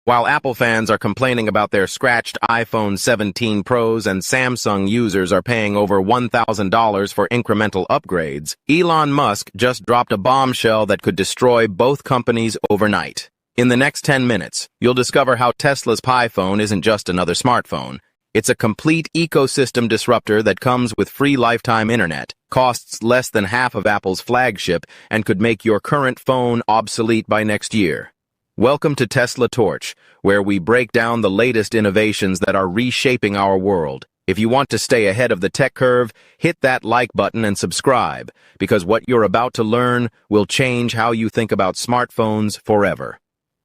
While Apple fans are complaining about their scratched iPhone 17 Pros and Samsung users are paying over $1,000 for incremental upgrades, Elon Musk just dropped a bombshell that could destroy both companies overnight. In the next 10 minutes, you'll discover how Tesla's Pi phone isn't just another smartphone. It's a complete ecosystem disruptor that comes with free lifetime internet, costs less than half of Apple's flagship, and could make your current phone obsolete by next year. Welcome to Tesla Torch, where we break down the latest innovations that are reshaping our world. If you want to stay ahead of the tech curve, hit that like button and subscribe, because what you're about to learn will change how you think about smartphones forever.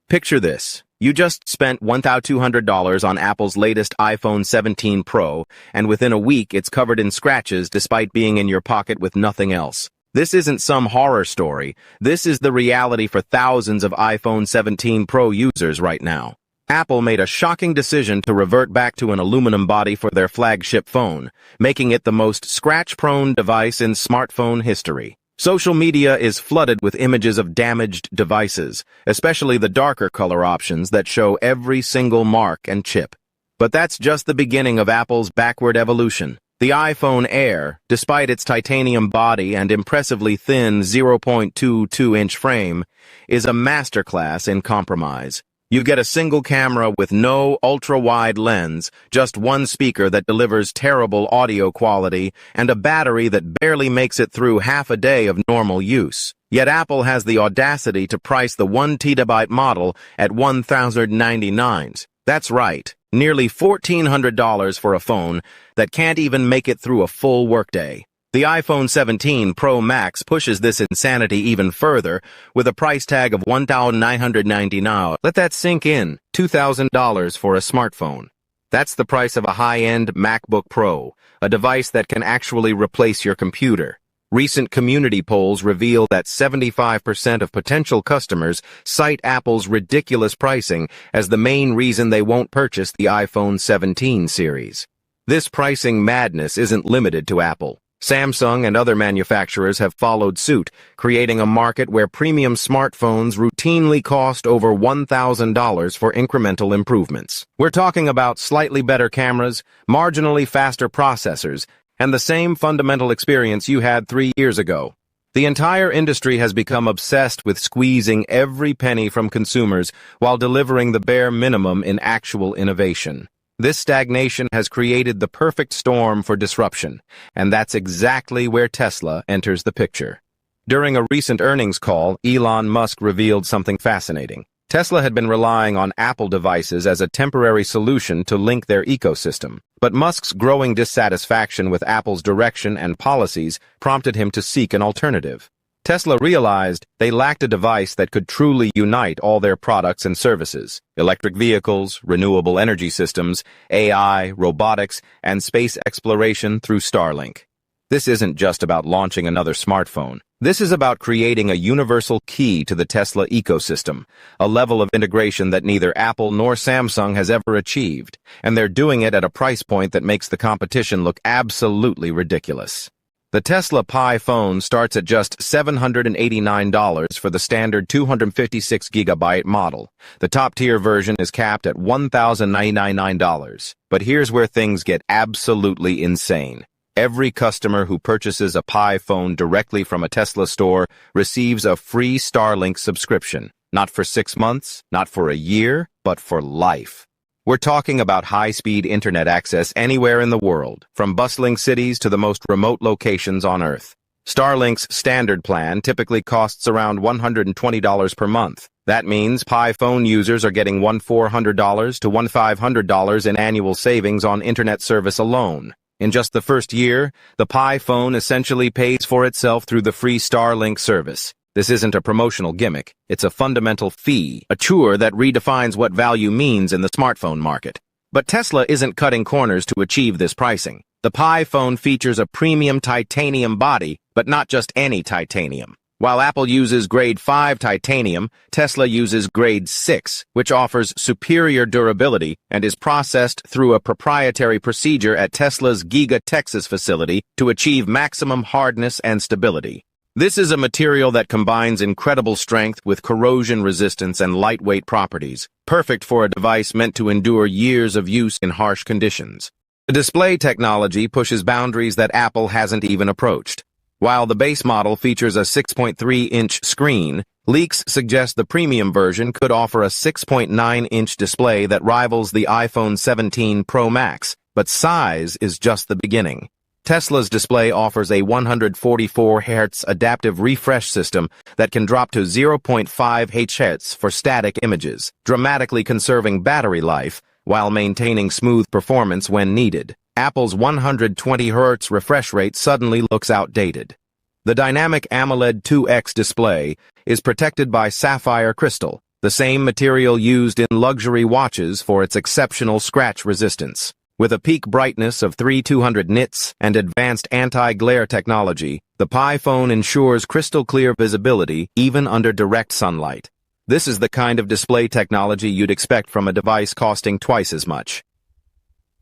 Picture this. You just spent $1,200 on Apple's latest iPhone 17 Pro, and within a week it's covered in scratches despite being in your pocket with nothing else. This isn't some horror story. This is the reality for thousands of iPhone 17 Pro users right now. Apple made a shocking decision to revert back to an aluminum body for their flagship phone, making it the most scratch-prone device in smartphone history. Social media is flooded with images of damaged devices, especially the darker color options that show every single mark and chip. But that's just the beginning of Apple's backward evolution. The iPhone Air, despite its titanium body and impressively thin 0.22-inch frame, is a masterclass in compromise. You get a single camera with no ultra-wide lens, just one speaker that delivers terrible audio quality, and a battery that barely makes it through half a day of normal use. Yet Apple has the audacity to price the 1TB model at $1,099. That's right, nearly $1,400 for a phone that can't even make it through a full workday. The iPhone 17 Pro Max pushes this insanity even further with a price tag of $1,999. Let that sink in, $2,000 for a smartphone. That's the price of a high-end MacBook Pro, a device that can actually replace your computer. Recent community polls reveal that 75% of potential customers cite Apple's ridiculous pricing as the main reason they won't purchase the iPhone 17 series. This pricing madness isn't limited to Apple. Samsung and other manufacturers have followed suit, creating a market where premium smartphones routinely cost over $1,000 for incremental improvements. We're talking about slightly better cameras, marginally faster processors, and the same fundamental experience you had 3 years ago. The entire industry has become obsessed with squeezing every penny from consumers while delivering the bare minimum in actual innovation. This stagnation has created the perfect storm for disruption, and that's exactly where Tesla enters the picture. During a recent earnings call, Elon Musk revealed something fascinating. Tesla had been relying on Apple devices as a temporary solution to link their ecosystem, but Musk's growing dissatisfaction with Apple's direction and policies prompted him to seek an alternative. Tesla realized they lacked a device that could truly unite all their products and services: electric vehicles, renewable energy systems, AI, robotics, and space exploration through Starlink. This isn't just about launching another smartphone. This is about creating a universal key to the Tesla ecosystem, a level of integration that neither Apple nor Samsung has ever achieved, and they're doing it at a price point that makes the competition look absolutely ridiculous. The Tesla Pi phone starts at just $789 for the standard 256GB model. The top-tier version is capped at $1,999. But here's where things get absolutely insane. Every customer who purchases a Pi phone directly from a Tesla store receives a free Starlink subscription. Not for 6 months, not for a year, but for life. We're talking about high-speed internet access anywhere in the world, from bustling cities to the most remote locations on Earth. Starlink's standard plan typically costs around $120 per month. That means Pi phone users are getting $1,400 to $1,500 in annual savings on internet service alone. In just the first year, the Pi phone essentially pays for itself through the free Starlink service. This isn't a promotional gimmick. It's a fundamental fee, a chore that redefines what value means in the smartphone market. But Tesla isn't cutting corners to achieve this pricing. The Pi phone features a premium titanium body, but not just any titanium. While Apple uses grade 5 titanium, Tesla uses grade 6, which offers superior durability and is processed through a proprietary procedure at Tesla's Giga Texas facility to achieve maximum hardness and stability. This is a material that combines incredible strength with corrosion resistance and lightweight properties, perfect for a device meant to endure years of use in harsh conditions. The display technology pushes boundaries that Apple hasn't even approached. While the base model features a 6.3-inch screen, leaks suggest the premium version could offer a 6.9-inch display that rivals the iPhone 17 Pro Max, but size is just the beginning. Tesla's display offers a 144 Hz adaptive refresh system that can drop to 0.5 Hz for static images, dramatically conserving battery life while maintaining smooth performance when needed. Apple's 120 Hz refresh rate suddenly looks outdated. The dynamic AMOLED 2X display is protected by sapphire crystal, the same material used in luxury watches for its exceptional scratch resistance. With a peak brightness of 3200 nits and advanced anti-glare technology, the Pi phone ensures crystal-clear visibility even under direct sunlight. This is the kind of display technology you'd expect from a device costing twice as much.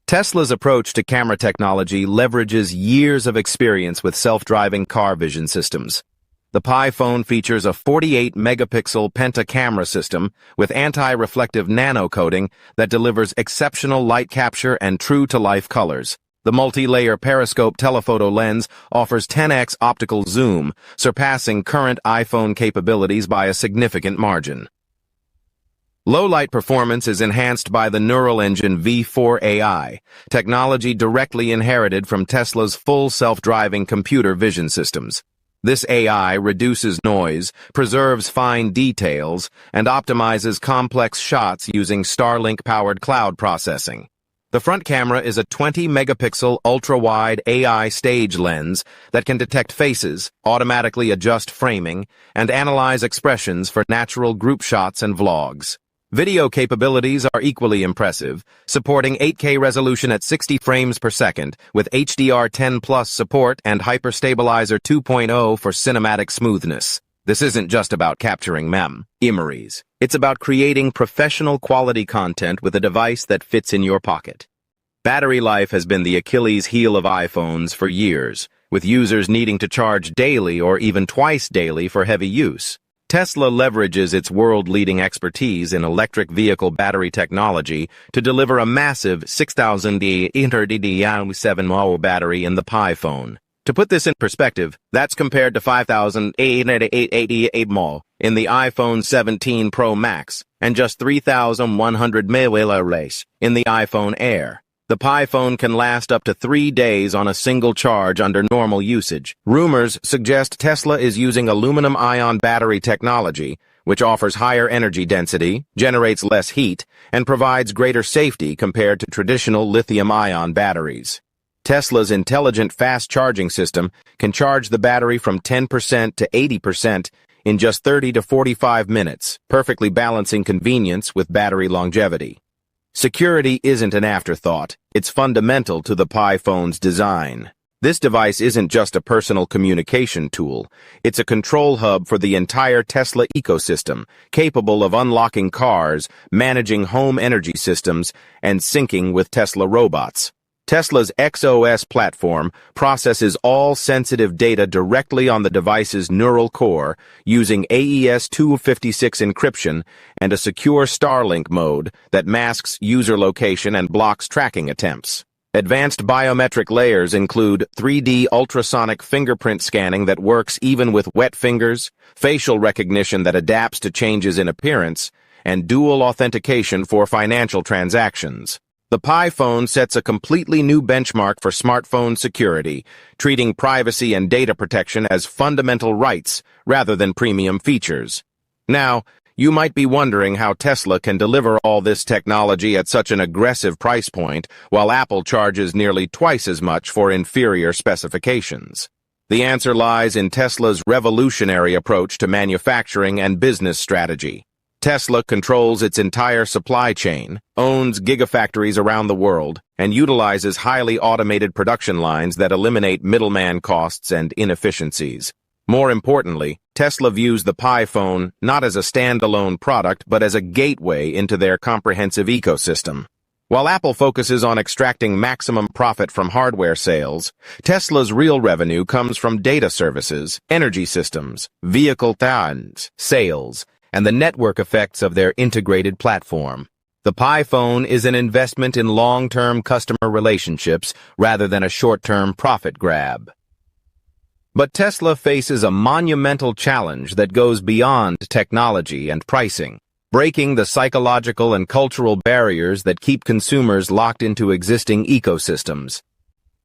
Tesla's approach to camera technology leverages years of experience with self-driving car vision systems. The Pi phone features a 48-megapixel penta-camera system with anti-reflective nano coating that delivers exceptional light capture and true-to-life colors. The multi-layer periscope telephoto lens offers 10x optical zoom, surpassing current iPhone capabilities by a significant margin. Low-light performance is enhanced by the Neural Engine V4 AI, technology directly inherited from Tesla's full self-driving computer vision systems. This AI reduces noise, preserves fine details, and optimizes complex shots using Starlink-powered cloud processing. The front camera is a 20-megapixel ultra-wide AI stage lens that can detect faces, automatically adjust framing, and analyze expressions for natural group shots and vlogs. Video capabilities are equally impressive, supporting 8K resolution at 60 frames per second, with HDR10+ support and Hyperstabilizer 2.0 for cinematic smoothness. This isn't just about capturing memories. It's about creating professional quality content with a device that fits in your pocket. Battery life has been the Achilles heel of iPhones for years, with users needing to charge daily or even twice daily for heavy use. Tesla leverages its world-leading expertise in electric vehicle battery technology to deliver a massive 6,800 mAh battery in the Pi phone. To put this in perspective, that's compared to 5,888 mAh in the iPhone 17 Pro Max and just 3,100 mAh in the iPhone Air. The Pi phone can last up to 3 days on a single charge under normal usage. Rumors suggest Tesla is using aluminum-ion battery technology, which offers higher energy density, generates less heat, and provides greater safety compared to traditional lithium-ion batteries. Tesla's intelligent fast charging system can charge the battery from 10% to 80% in just 30 to 45 minutes, perfectly balancing convenience with battery longevity. Security isn't an afterthought, it's fundamental to the Pi phone's design. This device isn't just a personal communication tool, it's a control hub for the entire Tesla ecosystem, capable of unlocking cars, managing home energy systems, and syncing with Tesla robots. Tesla's XOS platform processes all sensitive data directly on the device's neural core using AES-256 encryption and a secure Starlink mode that masks user location and blocks tracking attempts. Advanced biometric layers include 3D ultrasonic fingerprint scanning that works even with wet fingers, facial recognition that adapts to changes in appearance, and dual authentication for financial transactions. The Pi phone sets a completely new benchmark for smartphone security, treating privacy and data protection as fundamental rights rather than premium features. Now, you might be wondering how Tesla can deliver all this technology at such an aggressive price point while Apple charges nearly twice as much for inferior specifications. The answer lies in Tesla's revolutionary approach to manufacturing and business strategy. Tesla controls its entire supply chain, owns gigafactories around the world, and utilizes highly automated production lines that eliminate middleman costs and inefficiencies. More importantly, Tesla views the Pi phone not as a standalone product but as a gateway into their comprehensive ecosystem. While Apple focuses on extracting maximum profit from hardware sales, Tesla's real revenue comes from data services, energy systems, vehicle sales, and the network effects of their integrated platform. The Pi phone is an investment in long-term customer relationships rather than a short-term profit grab. But Tesla faces a monumental challenge that goes beyond technology and pricing, breaking the psychological and cultural barriers that keep consumers locked into existing ecosystems.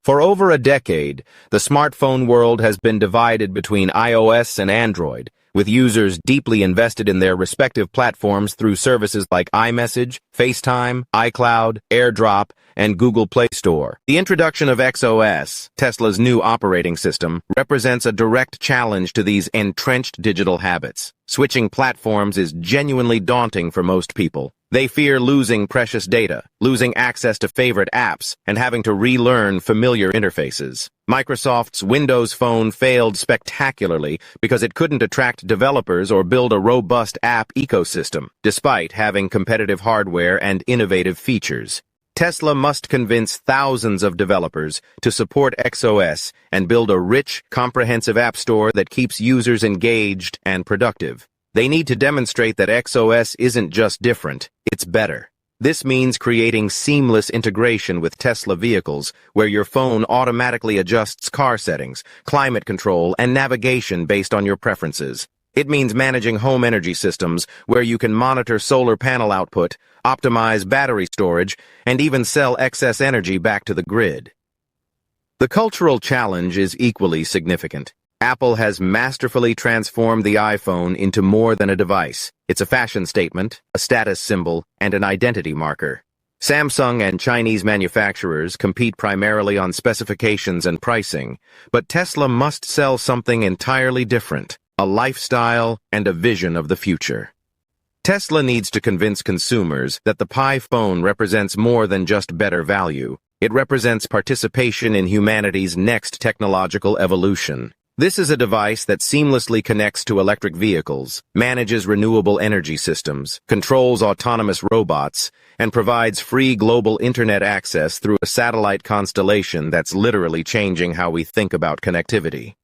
For over a decade, the smartphone world has been divided between iOS and Android, with users deeply invested in their respective platforms through services like iMessage, FaceTime, iCloud, AirDrop, and Google Play Store. The introduction of XOS, Tesla's new operating system, represents a direct challenge to these entrenched digital habits. Switching platforms is genuinely daunting for most people. They fear losing precious data, losing access to favorite apps, and having to relearn familiar interfaces. Microsoft's Windows Phone failed spectacularly because it couldn't attract developers or build a robust app ecosystem, despite having competitive hardware and innovative features. Tesla must convince thousands of developers to support XOS and build a rich, comprehensive app store that keeps users engaged and productive. They need to demonstrate that XOS isn't just different, it's better. This means creating seamless integration with Tesla vehicles, where your phone automatically adjusts car settings, climate control, and navigation based on your preferences. It means managing home energy systems, where you can monitor solar panel output, optimize battery storage, and even sell excess energy back to the grid. The cultural challenge is equally significant. Apple has masterfully transformed the iPhone into more than a device. It's a fashion statement, a status symbol, and an identity marker. Samsung and Chinese manufacturers compete primarily on specifications and pricing, but Tesla must sell something entirely different, a lifestyle and a vision of the future. Tesla needs to convince consumers that the Pi phone represents more than just better value. It represents participation in humanity's next technological evolution. This is a device that seamlessly connects to electric vehicles, manages renewable energy systems, controls autonomous robots, and provides free global internet access through a satellite constellation that's literally changing how we think about connectivity.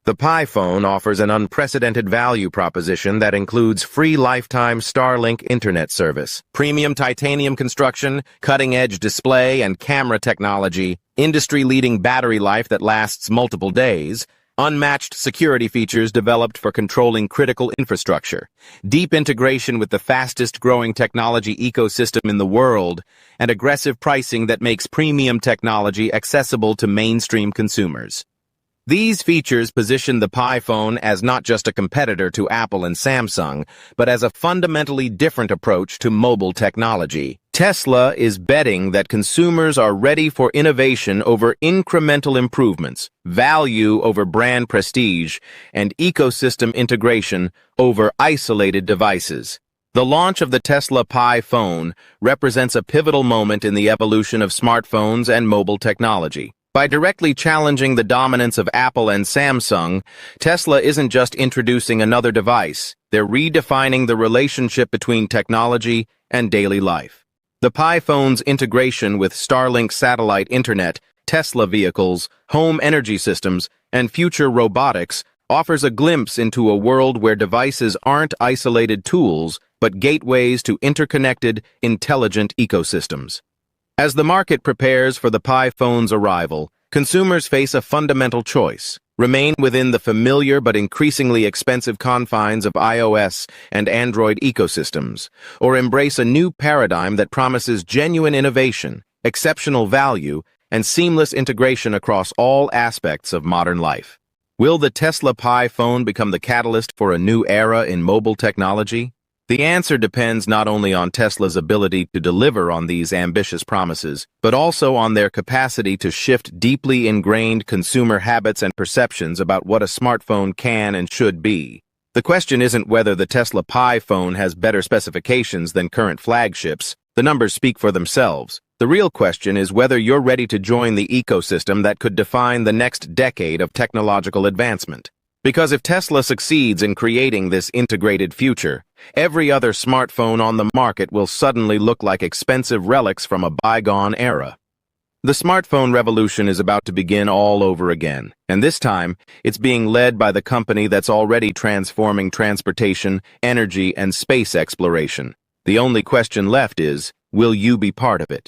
The Pi phone offers an unprecedented value proposition that includes free lifetime Starlink internet service, premium titanium construction, cutting-edge display and camera technology, industry-leading battery life that lasts multiple days, unmatched security features developed for controlling critical infrastructure, deep integration with the fastest-growing technology ecosystem in the world, and aggressive pricing that makes premium technology accessible to mainstream consumers. These features position the Pi phone as not just a competitor to Apple and Samsung, but as a fundamentally different approach to mobile technology. Tesla is betting that consumers are ready for innovation over incremental improvements, value over brand prestige, and ecosystem integration over isolated devices. The launch of the Tesla Pi phone represents a pivotal moment in the evolution of smartphones and mobile technology. By directly challenging the dominance of Apple and Samsung, Tesla isn't just introducing another device, they're redefining the relationship between technology and daily life. The Pi phone's integration with Starlink satellite internet, Tesla vehicles, home energy systems, and future robotics offers a glimpse into a world where devices aren't isolated tools, but gateways to interconnected, intelligent ecosystems. As the market prepares for the Pi phone's arrival, consumers face a fundamental choice: remain within the familiar but increasingly expensive confines of iOS and Android ecosystems, or embrace a new paradigm that promises genuine innovation, exceptional value, and seamless integration across all aspects of modern life. Will the Tesla Pi phone become the catalyst for a new era in mobile technology? The answer depends not only on Tesla's ability to deliver on these ambitious promises, but also on their capacity to shift deeply ingrained consumer habits and perceptions about what a smartphone can and should be. The question isn't whether the Tesla Pi phone has better specifications than current flagships. The numbers speak for themselves. The real question is whether you're ready to join the ecosystem that could define the next decade of technological advancement. Because if Tesla succeeds in creating this integrated future, every other smartphone on the market will suddenly look like expensive relics from a bygone era. The smartphone revolution is about to begin all over again, and this time, it's being led by the company that's already transforming transportation, energy, and space exploration. The only question left is, will you be part of it?